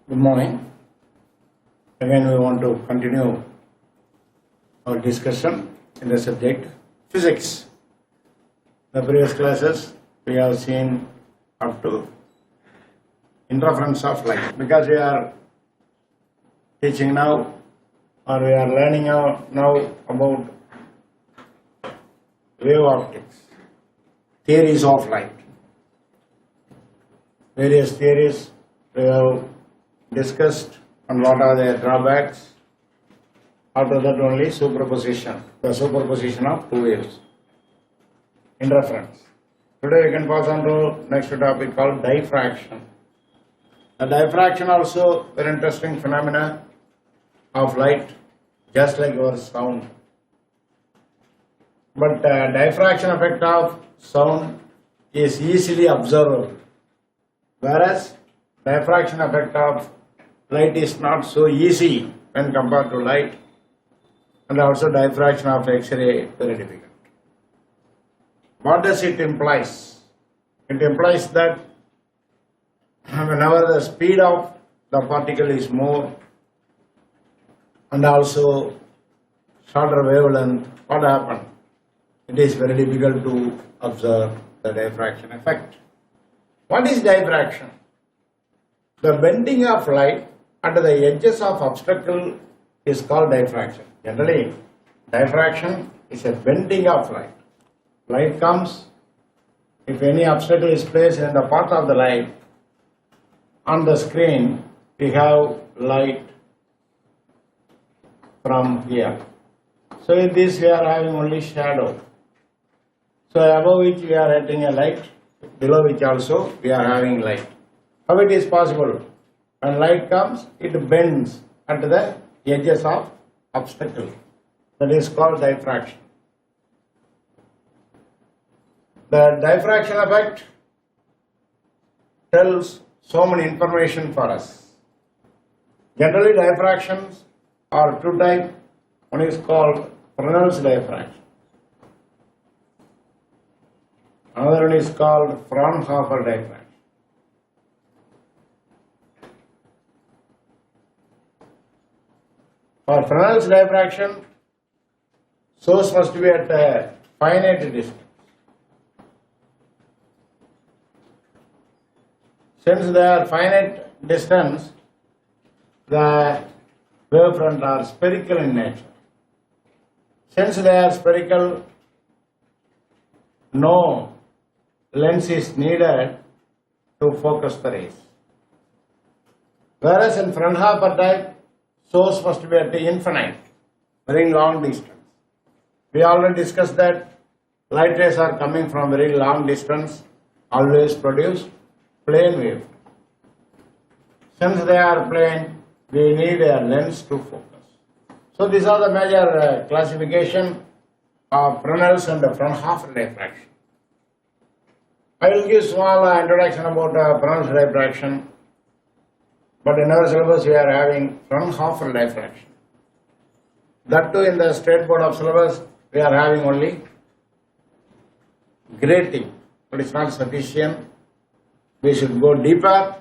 Good morning. Again, we want to continue our discussion in the subject physics. The previous classes we have seen up to interference of light, because we are teaching now, or we are learning now about wave optics, theories of light. Various theories we have discussed and what are their drawbacks. After that only superposition, the superposition of two waves, interference. Today we can pass on to next topic called diffraction. The diffraction also very interesting phenomena of light, just like our sound. But diffraction effect of sound is easily observable, whereas diffraction effect of light is not so easy when compared to light, and also diffraction of X-ray very difficult. What does it implies? It implies that whenever the speed of the particle is more and also shorter wavelength, what happens? It is very difficult to observe the diffraction effect. What is diffraction? The bending of light at the edges of obstacle is called diffraction. Generally, diffraction is a bending of light. Light comes, if any obstacle is placed in the path of the light, on the screen we have light from here. So in this we are having only shadow. So above which we are getting a light, below which also we are having light. How it is possible? When light comes, it bends at the edges of obstacle. That is called diffraction. The diffraction effect tells so many information for us. Generally, diffractions are two types. One is called Fresnel's diffraction. Another one is called Fraunhofer diffraction. For Fresnel's diffraction, source must be at a finite distance. Since they are finite distance, the wavefront are spherical in nature. Since they are spherical, no lens is needed to focus the rays. Whereas in Fraunhofer type, source must be at the infinite, very long distance. We already discussed that light rays are coming from very long distance, always produce plane wave. Since they are plane, we need a lens to focus. So these are the major classification of Fresnel's and the Fraunhofer diffraction. I will give small introduction about Fresnel's diffraction. But in our syllabus we are having Fraunhofer diffraction. That too in the state board of syllabus we are having only grating, but it's not sufficient. We should go deeper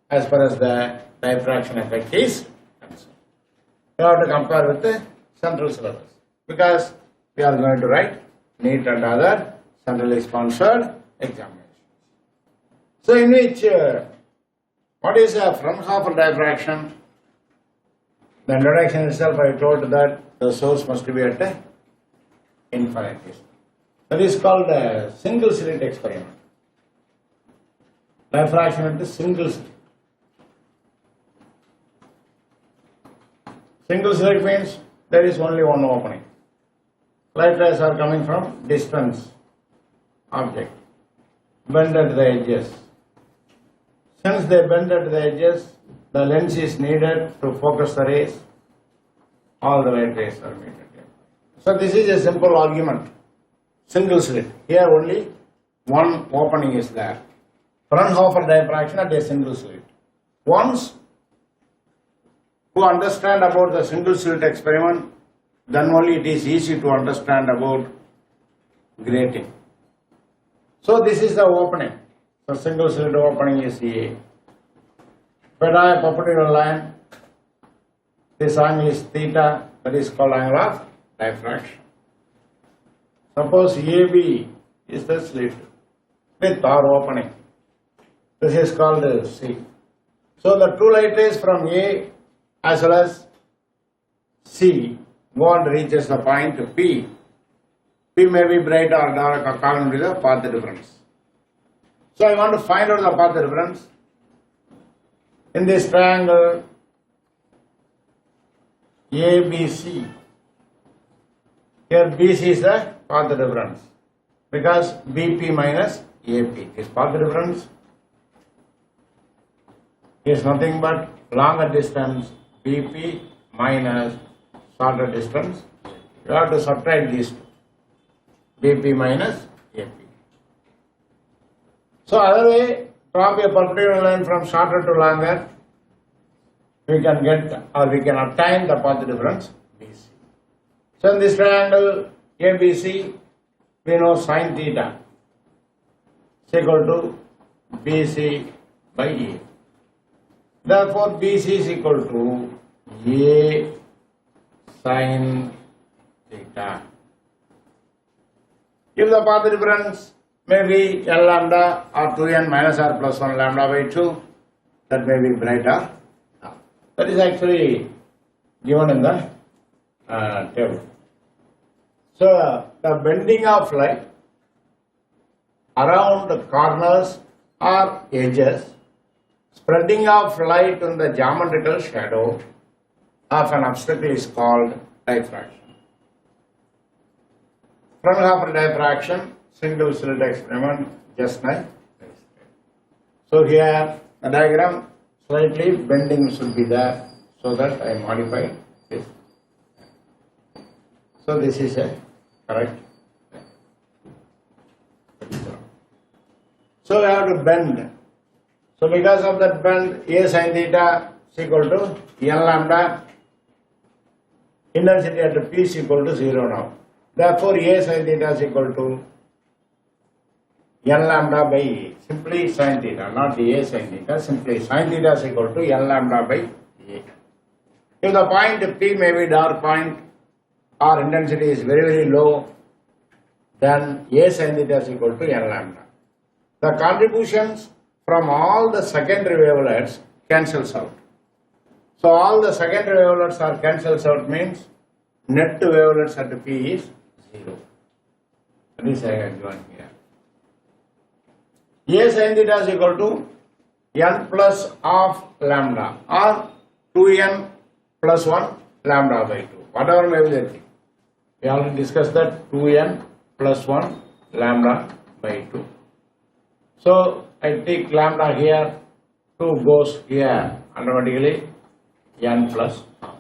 as far as the diffraction effect is concerned. We have to compare with the central syllabus, because we are going to write NEET and other centrally sponsored examinations. So in which what is a Fraunhofer diffraction? The introduction itself I told that the source must be at a infinite distance. That is called a single slit experiment. Diffraction at the single slit. Single slit means there is only one opening. Light rays are coming from distance object, bend at the edges. Since they bend at the edges, the lens is needed to focus the rays. All the light rays are needed. So this is a simple argument. Single slit. Here only one opening is there. Fraunhofer diffraction at a single slit. Once who understand about the single slit experiment, then only it is easy to understand about grating. So this is the opening. The single slit opening is A. draw a perpendicular line. This angle is theta, that is called angle of diffraction. Suppose AB is the slit with or opening. This is called C. So the two light rays from A as well as C go and reaches the point P. P may be bright or dark according to the path difference. So I want to find out the path difference. In this triangle ABC, here BC is the path difference because BP minus AP is path difference. Is nothing but longer distance BP minus shorter distance. You have to subtract these two, BP minus AP. So other way, drop a perpendicular line from shorter to longer, we can get or we can obtain the path difference BC. So in this triangle ABC, we know sin theta is equal to BC by A. Therefore, BC is equal to A sin theta. If the path difference may be L lambda or 2n minus r plus 1 lambda by 2, that may be brighter. That is actually given in the table. So, the bending of light around the corners or edges, spreading of light on the geometrical shadow of an obstacle is called diffraction. Fraunhofer diffraction, single slit experiment, just like this. So here the diagram slightly bending should be there, so that I modify this. So this is a correct. So we have to bend. So because of that bend, A sin theta is equal to N lambda. Intensity at P is equal to 0 now. Therefore, A sin theta is equal to N lambda by A. Simply sin theta, not A sin theta. Simply sin theta is equal to N lambda by A. If the point P may be dark point or intensity is very low, then A sin theta is equal to N lambda. The contributions from all the secondary wavelets cancels out. So all the secondary wavelets are cancels out means net wavelets at P is 0. That is I have given here. A sin theta is equal to n plus half lambda or 2n plus 1 lambda by 2. Whatever may be the thing. We already discussed that 2n plus 1 lambda by 2. So I take lambda here, 2 goes here, automatically n plus half.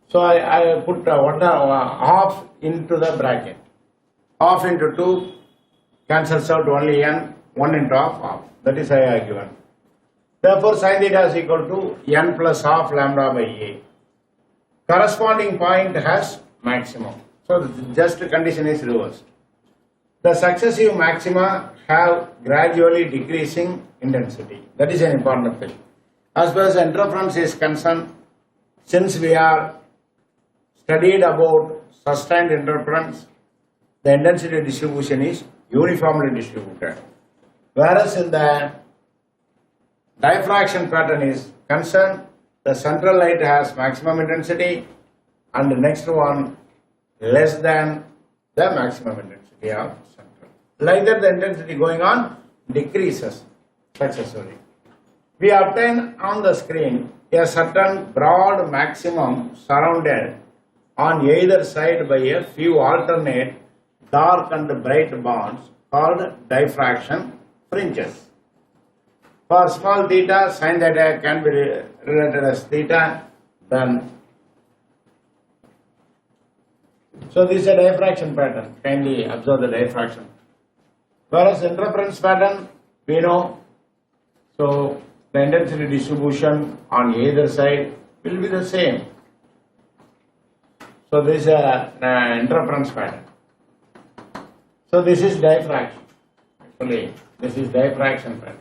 So I put half into the bracket. Half into 2 cancels out only n, 1 into half. That is I have given. Therefore, sin theta is equal to n plus half lambda by A. Corresponding point has maximum. So just the condition is reversed. The successive maxima have gradually decreasing intensity. That is an important thing. As far as interference is concerned, since we are studied about sustained interference, the intensity distribution is uniformly distributed. Whereas in the diffraction pattern is concerned, the central light has maximum intensity and the next one less than the maximum intensity of central. Like that, the intensity going on decreases successively. We obtain on the screen a certain broad maximum surrounded on either side by a few alternate dark and bright bands called diffraction fringes. For small theta, sin theta can be related as theta, then. So this is a diffraction pattern. Kindly observe the diffraction. Whereas interference pattern, we know, so the intensity distribution on either side will be the same. So this is an interference pattern. So this is diffraction. Actually, this is diffraction pattern.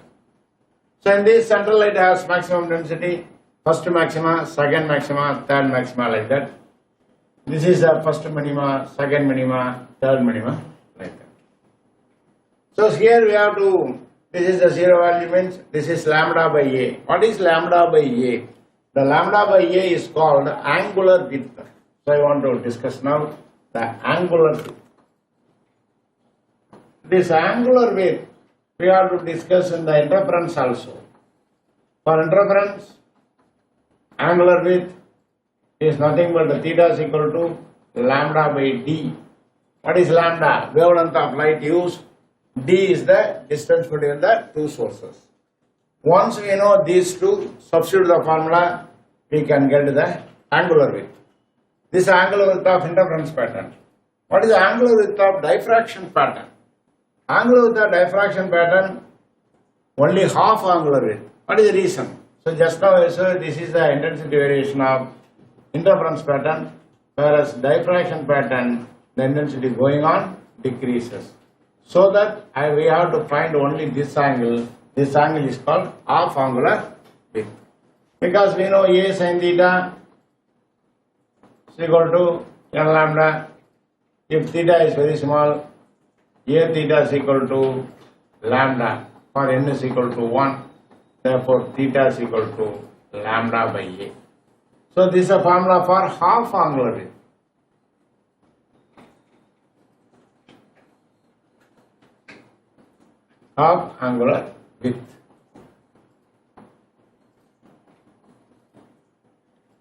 So in this central light has maximum density, first maxima, second maxima, third maxima, like that. This is the first minima, second minima, third minima, like that. So here we have to, this is the zero value means this is lambda by A. What is lambda by A? The lambda by A is called angular width. So I want to discuss now the angular width. This angular width we have to discuss in the interference also. For interference, angular width is nothing but the theta is equal to lambda by d. What is lambda? Wavelength of light used. D is the distance between the two sources. Once we know these two, substitute the formula, we can get the angular width. This is angular width of interference pattern. What is the angular width of diffraction pattern? Angular width of diffraction pattern, only half angular width. What is the reason? So just now I said this is the intensity variation of interference pattern, whereas diffraction pattern, the intensity going on decreases. So that we have to find only this angle. This angle is called half angular width. Because we know A sin theta is equal to n lambda. If theta is very small, A theta is equal to lambda, for n is equal to 1. Therefore, theta is equal to lambda by A. So this is a formula for half angular width. Half angular width.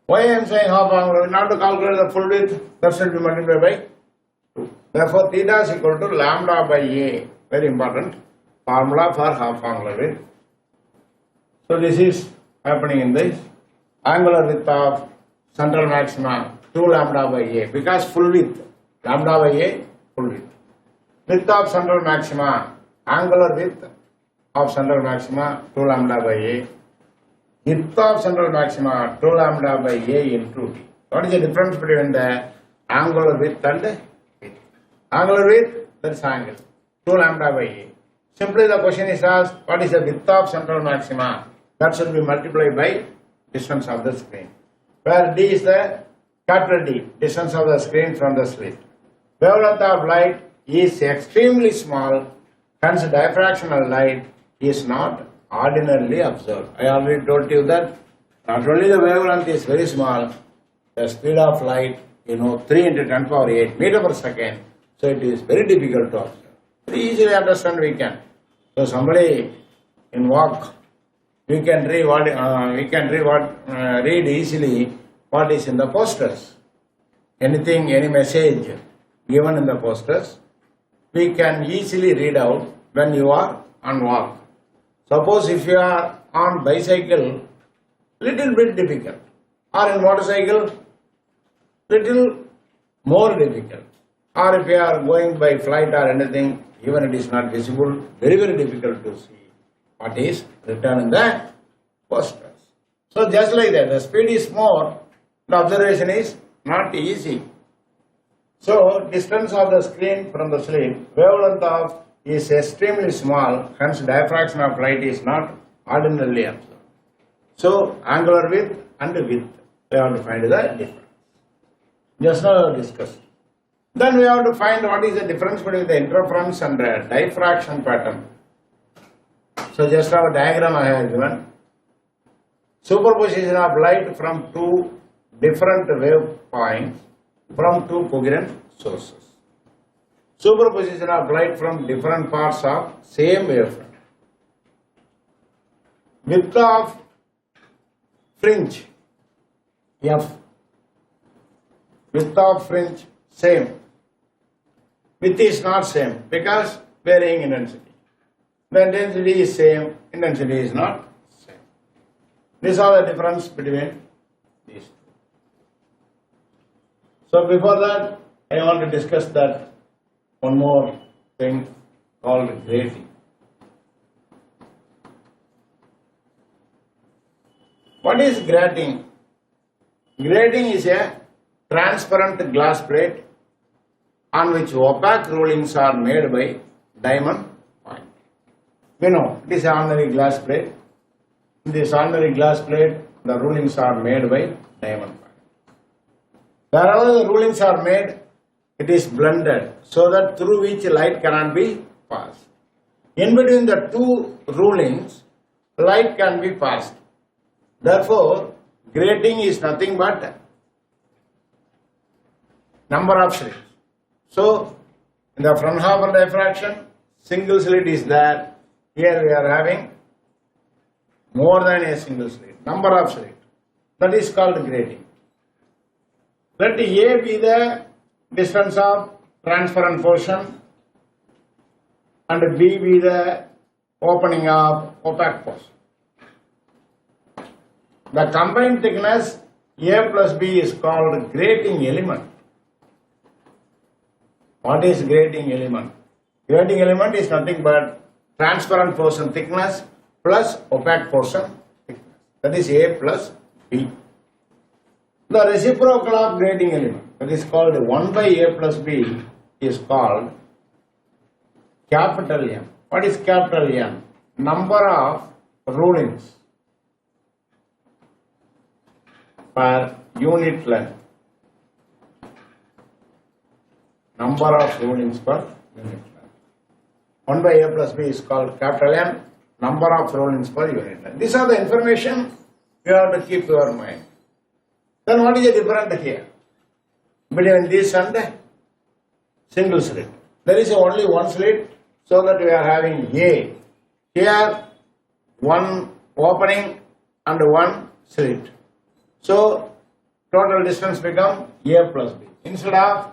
Why I am saying half angular width? Not to calculate the full width, that should be multiplied by 2. Therefore, theta is equal to lambda by A. Very important formula for half angular width. So this is happening in this angular width of central maxima 2 lambda by A, because full width lambda by A, full width. Width of central maxima, angular width of central maxima 2 lambda by A. Width of central maxima 2 lambda by A into D. What is the difference between the angular width and width? Angular width, that is angle 2 lambda by A. Simply the question is asked, what is the width of central maxima? That should be multiplied by distance of the screen, where D is the capital D, distance of the screen from the slit. Wavelength of light is extremely small, hence diffractional light is not ordinarily observed. I already told you that not only the wavelength is very small, the speed of light, 3 into 10 power 8 meter per second, so it is very difficult to observe. Very easily understand we can. So somebody in walk, we can read easily what is in the posters. Anything, any message given in the posters, we can easily read out when you are on walk. Suppose if you are on bicycle, little bit difficult, or in motorcycle, little more difficult, or if you are going by flight or anything, even it is not visible, very difficult to see what is written in the posters. So just like that, the speed is more, the observation is not easy. So distance of the screen from the slit, wavelength of is extremely small, hence diffraction of light is not ordinarily observed. So angular width and width, we have to find the difference. Just now discussed. Then we have to find what is the difference between the interference and the diffraction pattern. So just now diagram I have given. Superposition of light from two different wave points from two coherent sources. Superposition of light from different parts of same wavefront. Width of fringe F. Width of fringe same. Width is not same because varying intensity. The intensity is same, intensity is not same. These are the difference between these two. So before that, I want to discuss that one more thing called grating. What is grating? Grating is a transparent glass plate on which opaque rollings are made by diamond point. We know it is an ordinary glass plate. In this ordinary glass plate, the rulings are made by diamond point. Wherever the rulings are made, it is blended so that through which light cannot be passed. In between the two rulings, light can be passed. Therefore, grating is nothing but number of slits. So, in the Fraunhofer diffraction, single slit is there. Here we are having more than a single slit, number of slits. That is called grating. Let A be the distance of transparent portion and B be the opening of opaque portion. The combined thickness A plus B is called grating element. What is grating element? Grating element is nothing but transparent portion thickness plus opaque portion thickness. That is A plus B. The reciprocal of grating element, that is called 1 by A plus B, is called capital M. What is capital M? Number of rulings per unit length. Number of rulings per unit length. 1 by A plus B is called capital M, number of rulings per unit length. These are the information you have to keep your mind. Then what is the difference here between this and the single slit? There is only one slit, so that we are having A. Here one opening and one slit. So total distance become A plus B. Instead of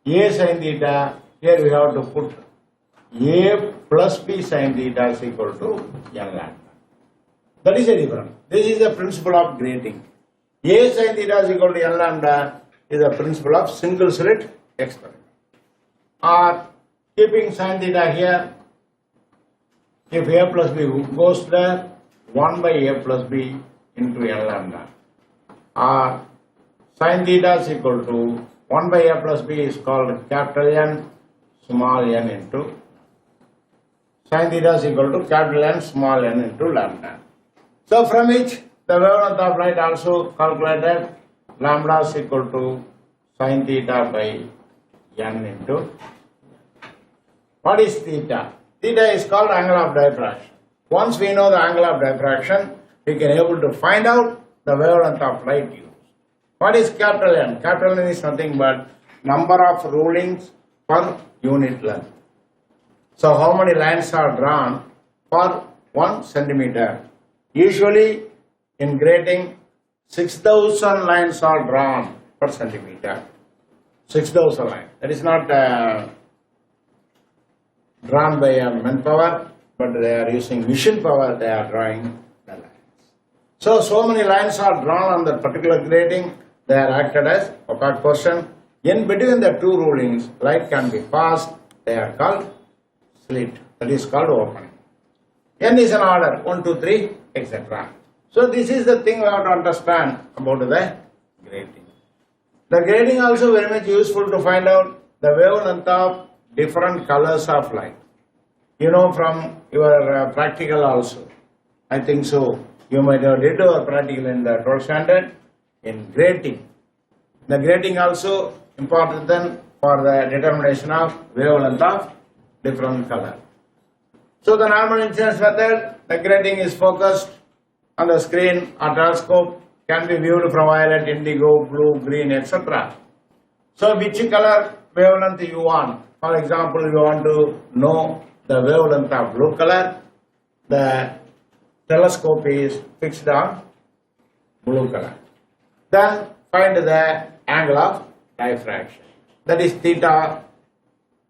A sin theta, here we have to put A plus B sin theta is equal to N lambda. That is the difference. This is the principle of grating. A sin theta is equal to N lambda is the principle of single slit experiment. Or keeping sin theta here, if A plus B goes there, 1 by A plus B into N lambda. Or sin theta is equal to 1 by A plus B is called capital N, small n into sin theta is equal to capital N, small n into lambda. So from which the wavelength of light also calculated, lambda is equal to sin theta by n into. What is theta? Theta is called angle of diffraction. Once we know the angle of diffraction, we can able to find out the wavelength of light used. What is capital N? Capital N is nothing but number of rulings per unit length. So how many lines are drawn per 1 centimeter? Usually in grating 6,000 lines are drawn per centimeter. 6,000 lines. That is not drawn by manpower, but they are using machine power, they are drawing the lines. So many lines are drawn on the particular grating, they are acted as opaque portion. In between the two rulings, light can be passed, they are called slit, that is called opening. N is an order, 1, 2, 3, etc. So this is the thing we have to understand about the grating. The grating also very much useful to find out the wavelength of different colors of light. You know from your practical also. I think so. You might have did your practical in the 12th standard in grating. The grating also important then for the determination of wavelength of different color. So the normal incidence method, the grating is focused on the screen or telescope, can be viewed from violet, indigo, blue, green, etc. So which color wavelength you want? For example, you want to know the wavelength of blue color, the telescope is fixed on blue color. Then find the angle of diffraction, that is theta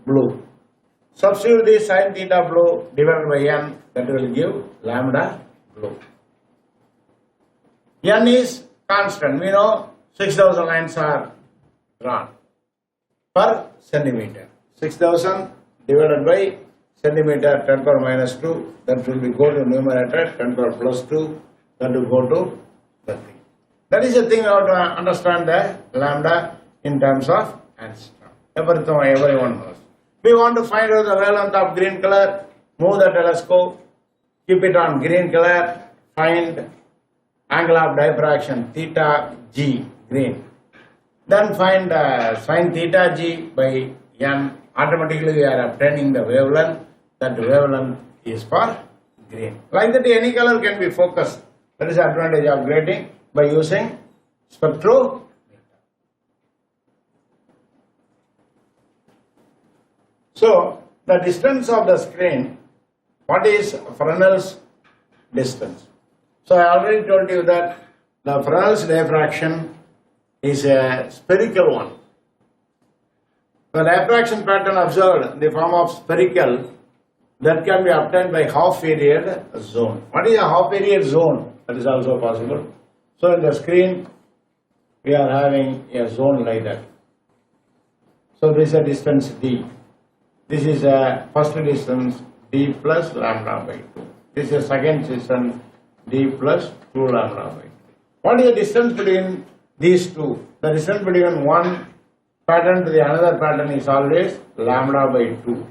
blue. Substitute this sin theta blue divided by n, that will give lambda blue. N is constant, we know 6,000 lines are drawn per centimeter. 6,000 divided by centimeter 10 power minus 2, that will be go to numerator 10 power plus 2, that will go to 30. That is the thing you have to understand the lambda in terms of angstrom. Everyone knows. We want to find out the wavelength of green color, move the telescope, keep it on green color, find angle of diffraction theta g, green. Then find sin theta g by n. Automatically we are obtaining the wavelength. That wavelength is for green. Like that, any color can be focused. That is the advantage of grading by using spectro. So the distance of the screen, what is Fresnel's distance? So I already told you that the Fresnel's diffraction is a spherical one. The diffraction pattern observed in the form of spherical that can be obtained by half period zone. What is a half period zone? That is also possible. So in the screen we are having a zone like that. So this is a distance d. This is a first distance d plus lambda by 2. This is a second distance d plus 2 lambda by 2. What is the distance between these two? The distance between one pattern to the another pattern is always lambda by 2.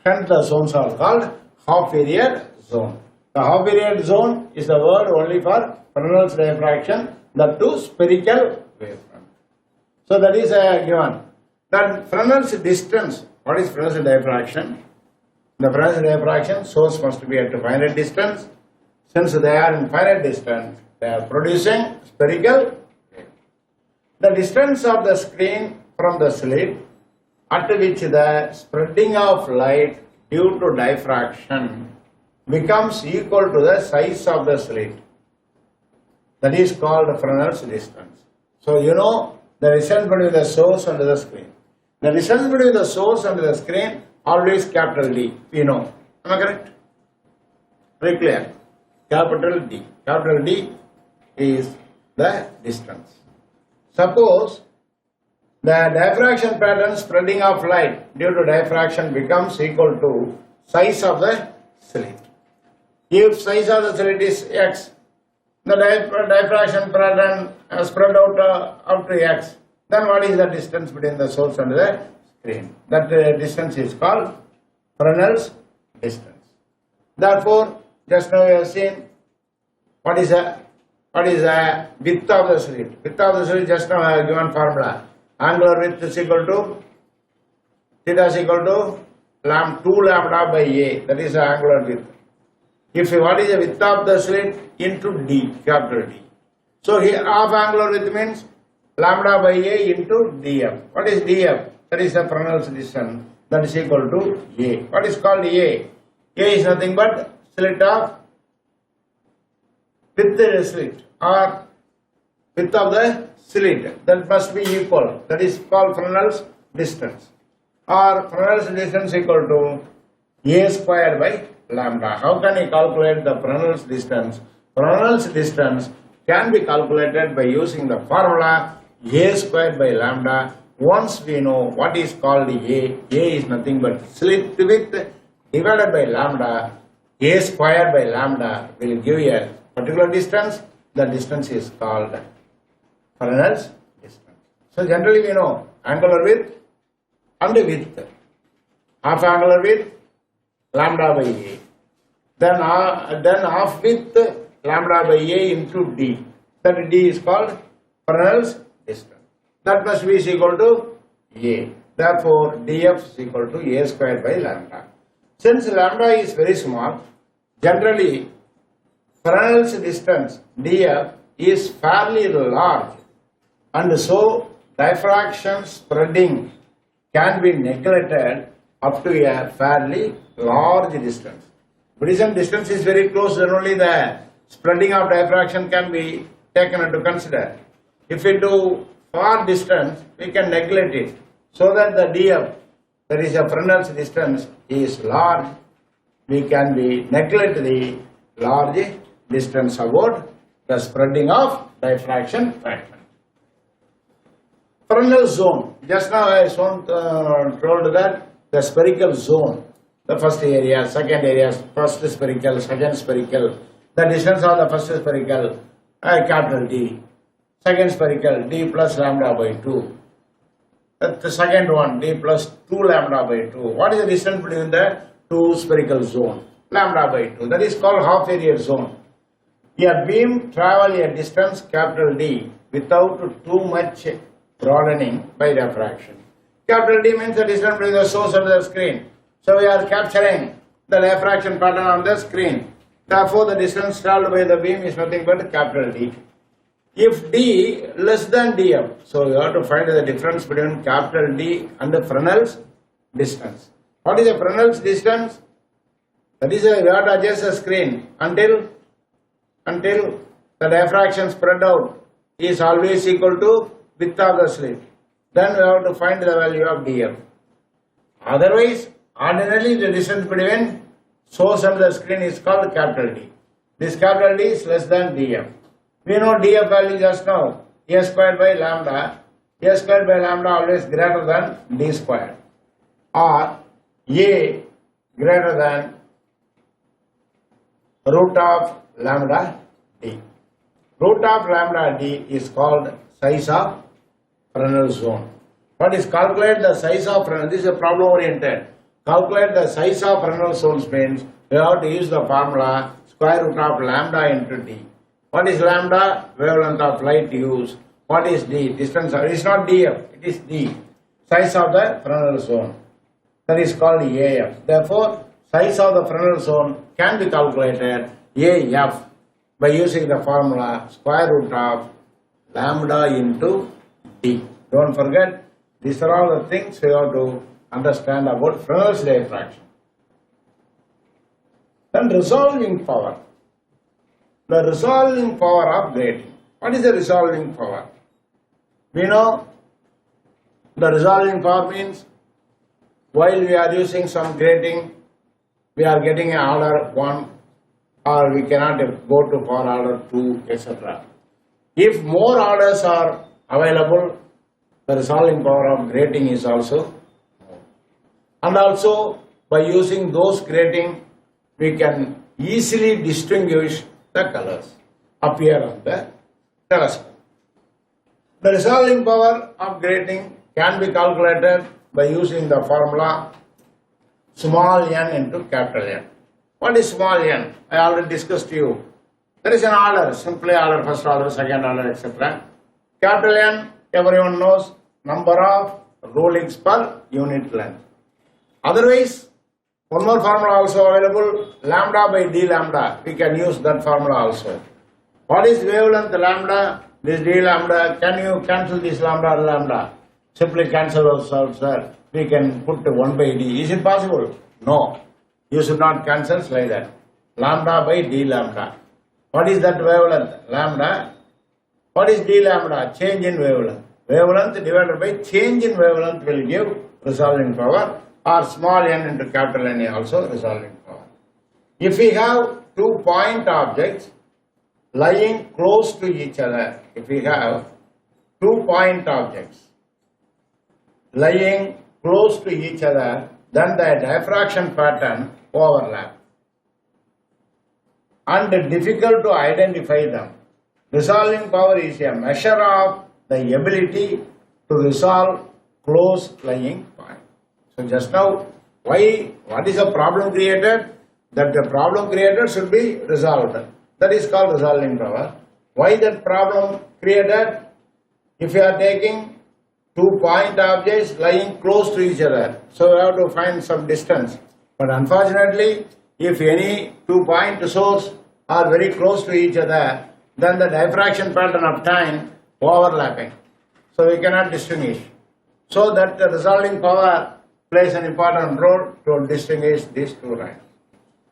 Hence the zones are called half period zone. The half period zone is the word only for Fresnel's diffraction, the two spherical wavefront. So that is given. Then Fresnel's distance. What is Fresnel's diffraction? The Fresnel's diffraction source must be at finite distance. Since they are in finite distance, they are producing spherical wave. The distance of the screen from the slit at which the spreading of light due to diffraction becomes equal to the size of the slit. That is called Fresnel's distance. So you know the distance between the source and the screen. The distance between the source and the screen always capital D. You know. Am I correct? Very clear. Capital D. Capital D is the distance. Suppose the diffraction pattern spreading of light due to diffraction becomes equal to size of the slit. If size of the slit is x, the diffraction pattern spread out to x, then what is the distance between the source and the screen? That distance is called Fresnel's distance. Therefore, just now we have seen what is the width of the slit. Width of the slit, just now I have given formula. Angular width is equal to theta is equal to 2 lambda by a. That is the angular width. If what is the width of the slit into d, capital D. So here half angular width means lambda by a into df. What is df? That is the Fresnel's distance. That is equal to a. What is called a? A is nothing but slit of width of the slit or width of the slit. That must be equal. That is called Fresnel's distance. Or Fresnel's distance equal to a square by lambda. How can you calculate the Fresnel's distance? Fresnel's distance can be calculated by using the formula a square by lambda. Once we know what is called a is nothing but slit width divided by lambda. A square by lambda will give a particular distance. The distance is called Fresnel's distance. So generally we know angular width and width. Half angular width lambda by a. Then half width lambda by a into d. That d is called Fresnel's distance. That must be equal to a. Therefore, df is equal to a square by lambda. Since lambda is very small, generally Fresnel's distance df is fairly large, and so diffraction spreading can be neglected up to a fairly large distance. But if some distance is very close, then only the spreading of diffraction can be taken into consider. If we do far distance, we can neglect it, so that the df, that is a Fresnel's distance, is large. We can be neglect the large distance about the spreading of diffraction pattern. Fresnel's zone. Just now I told that the spherical zone, the first area, second area, first spherical, second spherical, the distance of the first spherical, capital D. Second spherical, d plus lambda by 2. The second one, d plus 2 lambda by 2. What is the distance between the two spherical zone? Lambda by 2. That is called half area zone. A beam travel a distance capital D without too much broadening by refraction. Capital D means the distance between the source and the screen. So we are capturing the refraction pattern on the screen. Therefore, the distance traveled by the beam is nothing but capital D. If D less than df, so you have to find the difference between capital D and the Fresnel's distance. What is the Fresnel's distance? That is, we have to adjust the screen until the diffraction spread out is always equal to width of the slit. Then we have to find the value of df. Otherwise, ordinarily the distance between source and the screen is called capital D. This capital D is less than df. We know df value just now, a squared by lambda. A squared by lambda always greater than d squared, or a greater than root of lambda d. Root of lambda d is called size of Fresnel zone. What is calculate the size of Fresnel? This is a problem oriented. Calculate the size of Fresnel zones means we have to use the formula square root of lambda into d. What is lambda? Wavelength of light used. What is d? Distance. It is not df, it is d. Size of the Fresnel zone. That is called AF. Therefore, size of the Fresnel zone can be calculated AF by using the formula square root of lambda into d. Don't forget, these are all the things we have to understand about Fresnel's diffraction. Then resolving power. The resolving power of grating. What is the resolving power? We know the resolving power means while we are using some grating, we are getting an order 1 or we cannot go to power order 2, etc. If more orders are available, the resolving power of grating is also more. And also by using those grating, we can easily distinguish the colors appear on the telescope. The resolving power of grating can be calculated by using the formula small n into capital N. What is small n? I already discussed to you. There is an order, simply order, first order, second order, etc. Capital N, everyone knows, number of rollings per unit length. Otherwise, one more formula also available, lambda by d lambda. We can use that formula also. What is wavelength lambda? This d lambda. Can you cancel this lambda and lambda? Simply cancel those out, sir. We can put 1 by d. Is it possible? No. You should not cancel like that. Lambda by d lambda. What is that wavelength? Lambda. What is d lambda? Change in wavelength. Wavelength divided by change in wavelength will give resolving power, or small n into capital N also resolving power. If we have 2 point objects lying close to each other, if we have 2 point objects lying close to each other, then the diffraction pattern overlap and difficult to identify them. Resolving power is a measure of the ability to resolve close lying points. So just now, what is the problem created? That the problem created should be resolved. That is called resolving power. Why that problem created? If you are taking 2 point objects lying close to each other, so we have to find some distance. But unfortunately, if any 2 point source are very close to each other, then the diffraction pattern of time overlapping. So we cannot distinguish. So that the resolving power plays an important role to distinguish these two lines.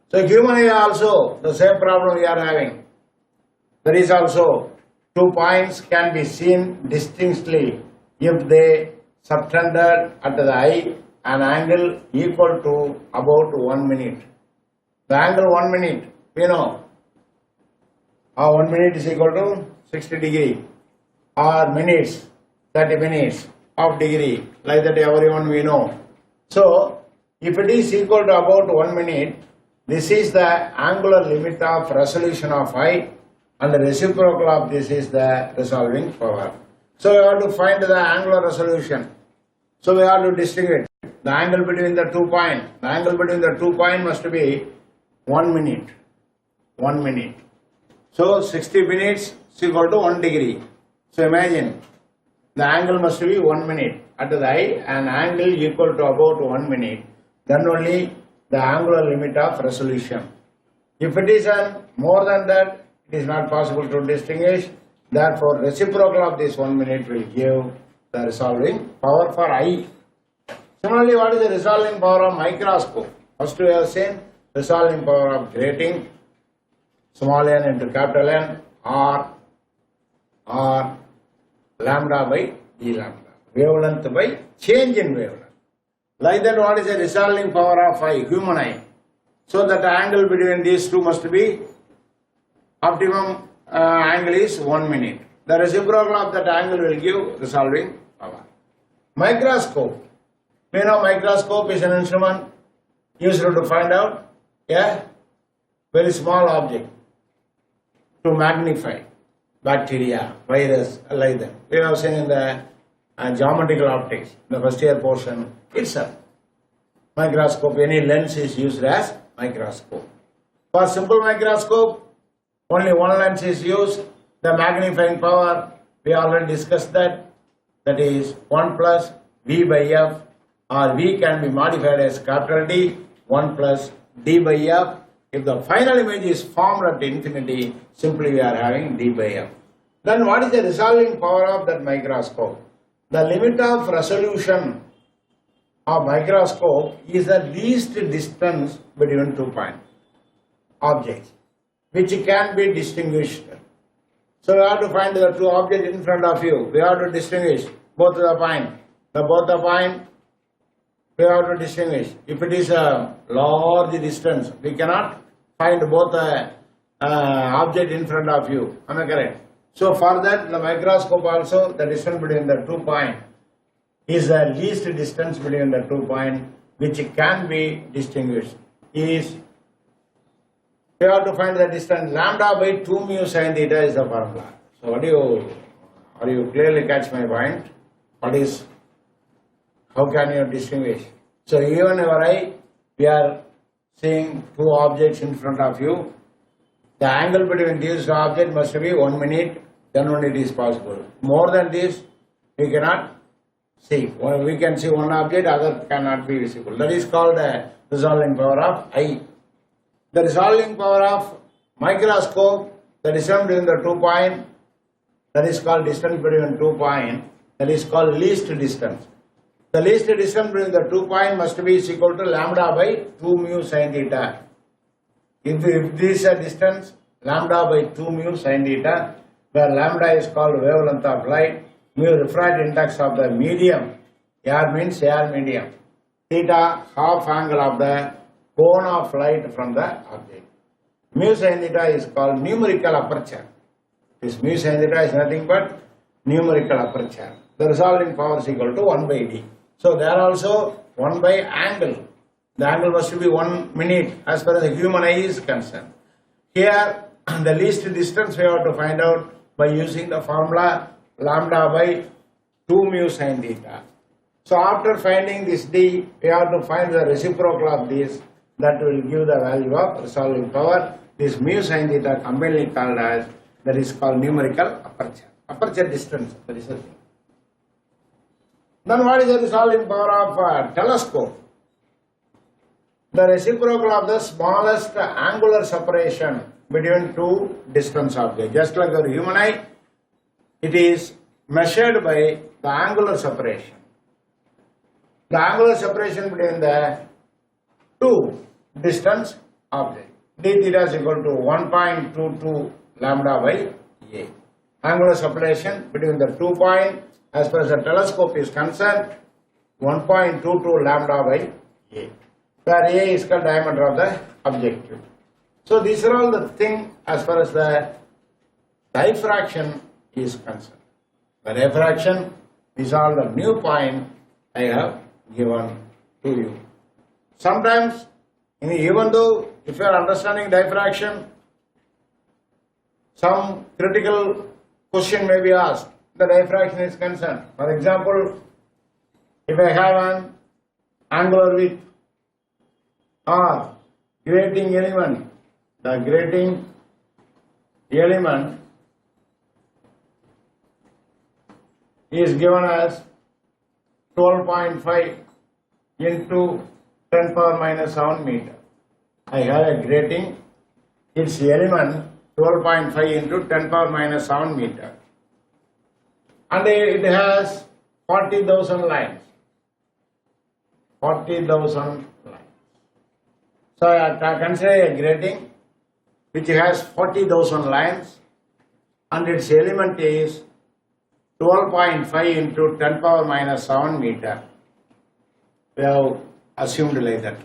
So human eye also, the same problem we are having. There is also 2 points can be seen distinctly if they subtended at the eye an angle equal to about 1 minute. The angle 1 minute, we know, 1 minute is equal to 60 degree, or minutes, 30 minutes of degree, like that everyone we know. So, if it is equal to about 1 minute, this is the angular limit of resolution of eye, and the reciprocal of this is the resolving power. So, we have to find the angular resolution. So, we have to distinguish the angle between the 2 points. The angle between the 2 points must be 1 minute. 1 minute. So 60 minutes is equal to 1 degree. So imagine the angle must be 1 minute at the eye, an angle equal to about 1 minute. Then only the angular limit of resolution. If it is more than that, it is not possible to distinguish. Therefore, reciprocal of this 1 minute will give the resolving power for eye. Similarly, what is the resolving power of microscope? First we have seen resolving power of grating, small n into capital N, or lambda by d lambda, wavelength by change in wavelength. Like that, what is the resolving power of eye, human eye? So that the angle between these two must be optimum angle is 1 minute. The reciprocal of that angle will give resolving power. Microscope. We know microscope is an instrument used to find out a very small object, to magnify bacteria, virus, like that. We have seen in the geometrical optics, the first year portion itself. Microscope, any lens is used as microscope. For simple microscope, only one lens is used. The magnifying power, we already discussed that is 1 plus V by F, or V can be modified as capital D, 1 plus D by F. If the final image is formed at infinity, simply we are having D by F. Then what is the resolving power of that microscope? The limit of resolution of microscope is the least distance between 2 objects, which can be distinguished. So we have to find the two objects in front of you. We have to distinguish both the point. Both the point we have to distinguish. If it is a large distance, we cannot find both the object in front of you. Am I correct? So for that, the microscope also, the distance between the 2 points is the least distance between the 2 points, which can be distinguished. Is we have to find the distance lambda by 2 mu sin theta is the formula. So are you clearly catch my point? How can you distinguish? So even your eye, we are seeing two objects in front of you. The angle between these objects must be 1 minute, then only it is possible. More than this, we cannot see. We can see one object, other cannot be visible. That is called the resolving power of eye. The resolving power of microscope, the distance between the 2 points, that is called distance between 2 points, that is called least distance. The least distance between the 2 points must be equal to lambda by 2 mu sin theta. If this is a distance, lambda by 2 mu sin theta, where lambda is called wavelength of light, mu refractive index of the medium, air means air medium, theta half angle of the cone of light from the object. Mu sin theta is called numerical aperture. This mu sin theta is nothing but numerical aperture. The resolving power is equal to 1 by d. So there also 1 by angle. The angle must be 1 minute as far as the human eye is concerned. Here the least distance we have to find out by using the formula lambda by 2 mu sin theta. So after finding this d, we have to find the reciprocal of this, that will give the value of resolving power. This mu sin theta commonly called as, that is called numerical aperture. Aperture distance, that is the thing. Then what is the resolving power of a telescope? The reciprocal of the smallest angular separation between two distant objects. Just like our human eye, it is measured by the angular separation. The angular separation between the two distant objects. D theta is equal to 1.22 lambda by A. Angular separation between the 2 points as far as the telescope is concerned, 1.22 lambda by A, where A is the diameter of the objective. So these are all the things as far as the diffraction is concerned. The diffraction is all the new point I have given to you. Sometimes, even though if you are understanding diffraction, some critical question may be asked. The diffraction is concerned. For example, if I have an angular width or grating element, the grating element is given as 12.5 into 10 power minus 7 meter. I have a grating, its element 12.5 into 10 power minus 7 meter. And it has 40,000 lines. 40,000 lines. So I consider a grating which has 40,000 lines and its element is 12.5 into 10 power minus 7 meter. We have assumed like that.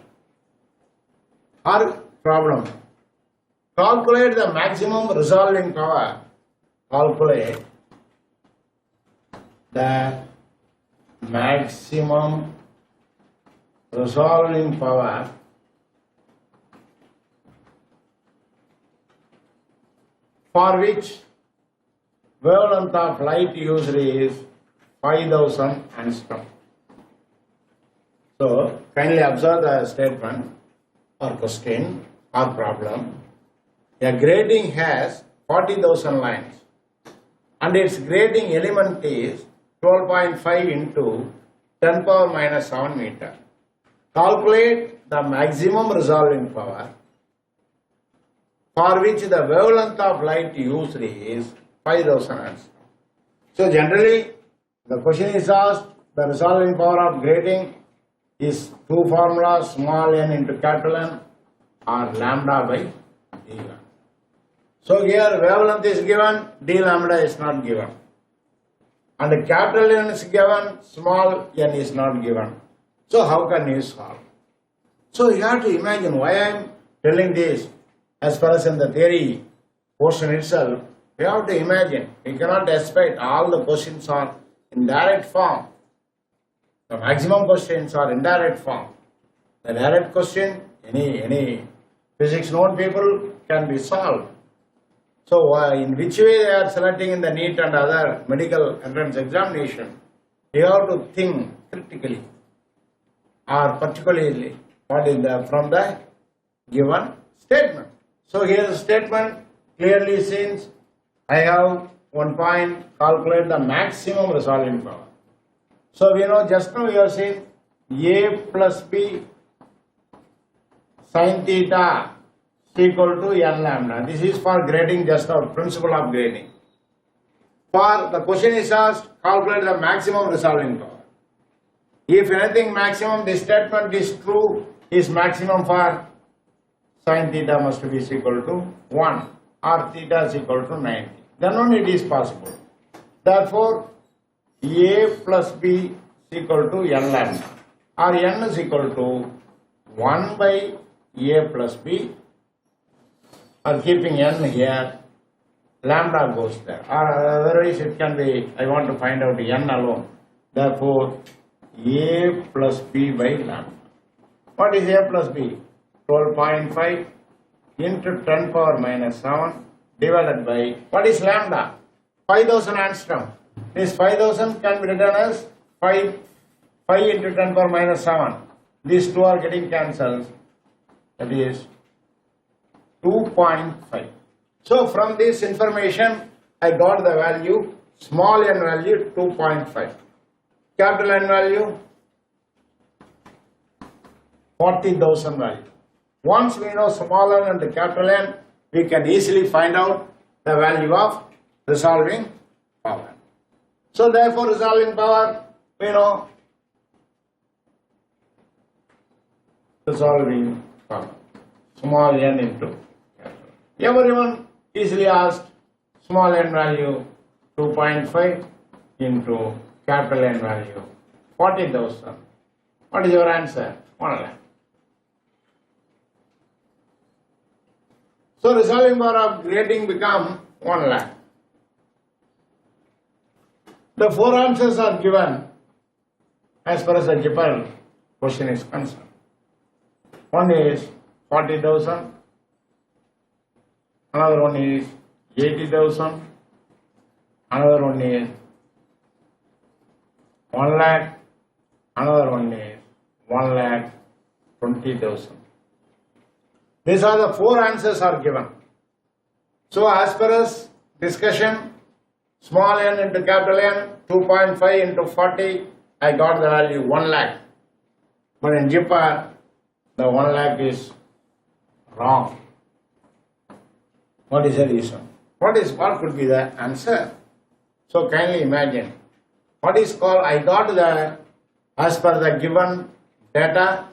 Our problem. Calculate the maximum resolving power. Calculate the maximum resolving power for which wavelength of light used is 5000 angstrom. So, kindly observe the statement or question or problem. A grating has 40,000 lines and its grating element is 12.5 into 10 power minus 7 meter. Calculate the maximum resolving power for which the wavelength of light used is 5000 angstrom. So generally the question is asked, the resolving power of grating is two formulas, small n into capital N or lambda by d1. So here wavelength is given, d lambda is not given. And capital N is given, small n is not given. So how can you solve? So you have to imagine why I am telling this. As far as in the theory portion itself, we have to imagine. We cannot expect all the questions are in direct form. The maximum questions are in direct form. The direct question, any physics known people can be solved. So in which way they are selecting in the NEET and other medical entrance examination, you have to think critically or particularly what is the from the given statement. So here the statement clearly says I have one point, calculate the maximum resolving power. So we know just now you are saying A plus B sin theta is equal to n lambda. This is for grading, just our principle of grading. For the question is asked, calculate the maximum resolving power. If anything maximum, this statement is true, is maximum for sin theta must be equal to 1 or theta is equal to 90. Then only it is possible. Therefore, A plus B is equal to n lambda or n is equal to 1 by A plus B, or keeping n here, lambda goes there, or otherwise it can be, I want to find out n alone. Therefore, A plus B by lambda. What is A plus B? 12.5 into 10 power minus 7 divided by, what is lambda? 5000 angstrom. This 5000 can be written as 5 into 10 power minus 7. These two are getting cancelled. That is 2.5. So from this information, I got the value, small n value 2.5. Capital N value 40,000 value. Once we know small n and the capital N, we can easily find out the value of resolving power. So therefore resolving power, we know resolving power, small n into capital. Everyone easily asked small n value 2.5 into capital N value 40,000. What is your answer? 1 lakh. So resolving power of grating become 1 lakh. The 4 answers are given as far as the given question is concerned. One is 40,000, another one is 80,000, another one is 1 lakh, another one is 1,20,000. These are the 4 answers are given. So as per us discussion, small n into capital N, 2.5 into 40, I got the value 1 lakh. But in Japan, the 1 lakh is wrong. What is the reason? What could be the answer? So kindly imagine, what is called, I got the, as per the given data,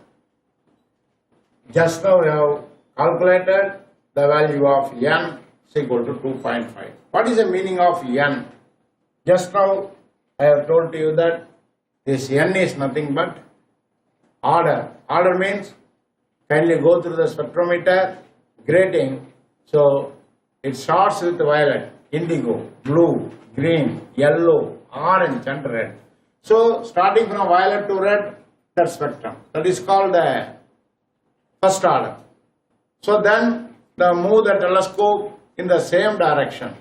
just now we have calculated the value of n is equal to 2.5. What is the meaning of n? Just now I have told to you that this n is nothing but order. Order means, kindly go through the spectrometer grating. So it starts with violet, indigo, blue, green, yellow, orange and red. So starting from violet to red, that spectrum. That is called the first order. So then move the telescope in the same direction.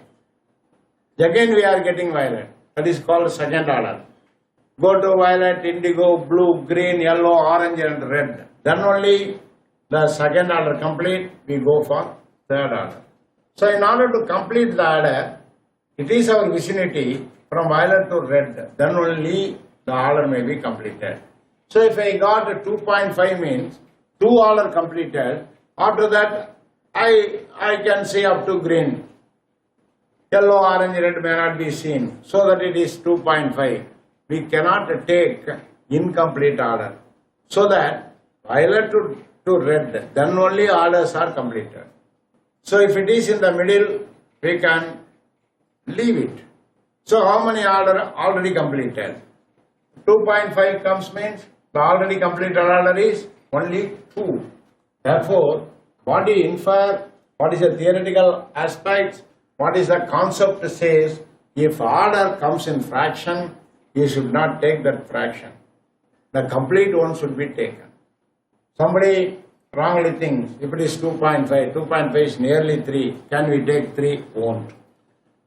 Again we are getting violet. That is called second order. Go to violet, indigo, blue, green, yellow, orange and red. Then only the second order complete, we go for third order. So in order to complete the order, it is our vicinity from violet to red. Then only the order may be completed. So if I got a 2.5 means 2 order completed. After that I can see up to green. Yellow, orange, red may not be seen. So that it is 2.5. We cannot take incomplete order. So that violet to red, then only orders are completed. So if it is in the middle, we can leave it. So how many order already completed? 2.5 comes means the already completed order is only 2. Therefore, what do you infer? What is the theoretical aspects? What is the concept says? If order comes in fraction, you should not take that fraction. The complete one should be taken. Somebody wrongly thinks, if it is 2.5, 2.5 is nearly 3, can we take 3? Won't.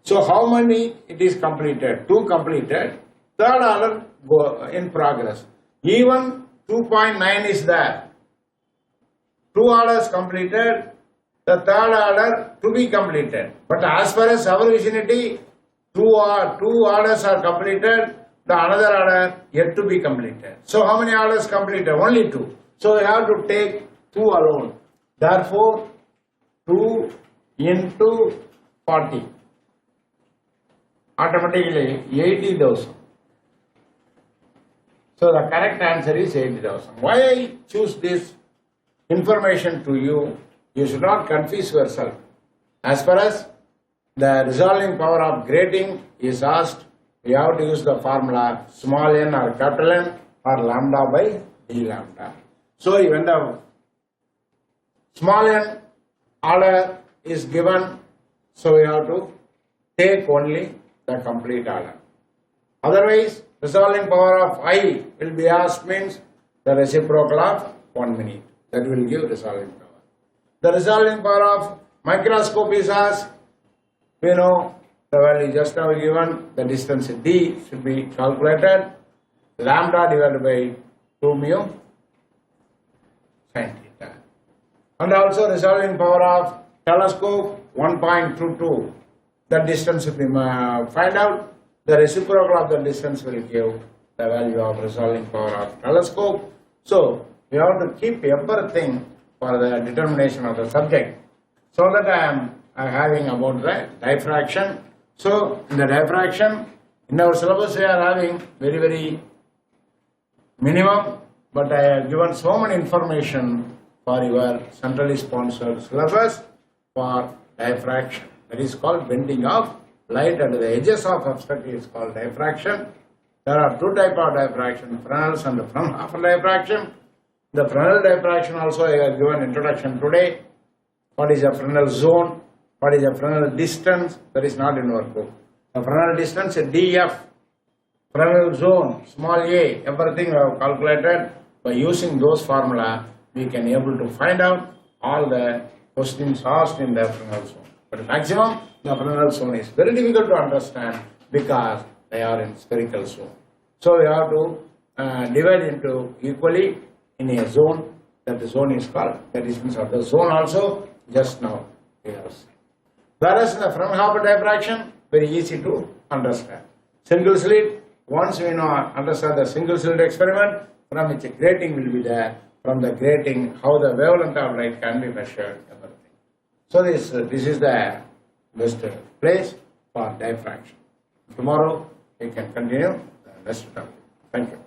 So how many it is completed? 2 completed, third order go in progress. Even 2.9 is there. 2 orders completed, the third order to be completed. But as far as our vicinity, 2 orders are completed, the another order yet to be completed. So how many orders completed? Only 2. So we have to take 2 alone. Therefore, 2 into 40. Automatically 80,000. So the correct answer is 80,000. Why I choose this information to you? You should not confuse yourself. As far as the resolving power of grating is asked, we have to use the formula small n or capital N or lambda by d lambda. So when the small n order is given, so we have to take only the complete order. Otherwise, resolving power of I will be asked means the reciprocal of 1 minute. That will give resolving power. The resolving power of microscope is asked. We know the value just now given, the distance d should be calculated. Lambda divided by 2 mu sin theta. And also resolving power of telescope 1.22. The distance will be find out. The reciprocal of the distance will give the value of resolving power of telescope. So we have to keep everything for the determination of the subject. So that I am having about the diffraction. So in the diffraction, in our syllabus we are having very minimum, but I have given so much information for your centrally sponsored syllabus for diffraction. That is called bending of light at the edges of obstructive is called diffraction. There are 2 types of diffraction, Fresnel's and the Fraunhofer diffraction. The Fresnel diffraction also I have given introduction today. What is a Fresnel zone? What is a Fresnel distance? That is not in our book. The Fresnel distance is DF. Fresnel zone, small a, everything we have calculated. By using those formula, we can able to find out all the questions asked in the Fresnel zone. But maximum, the Fresnel zone is very difficult to understand because they are in spherical zone. So we have to divide into equally in a zone. That the zone is called, the distance of the zone also just now we have seen. Whereas in the Fraunhofer diffraction, very easy to understand. Single slit, once we understand the single slit experiment, from which a grating will be there, from the grating, how the wavelength of light can be measured, everything. So this is the best place for diffraction. Tomorrow we can continue the next topic. Thank you.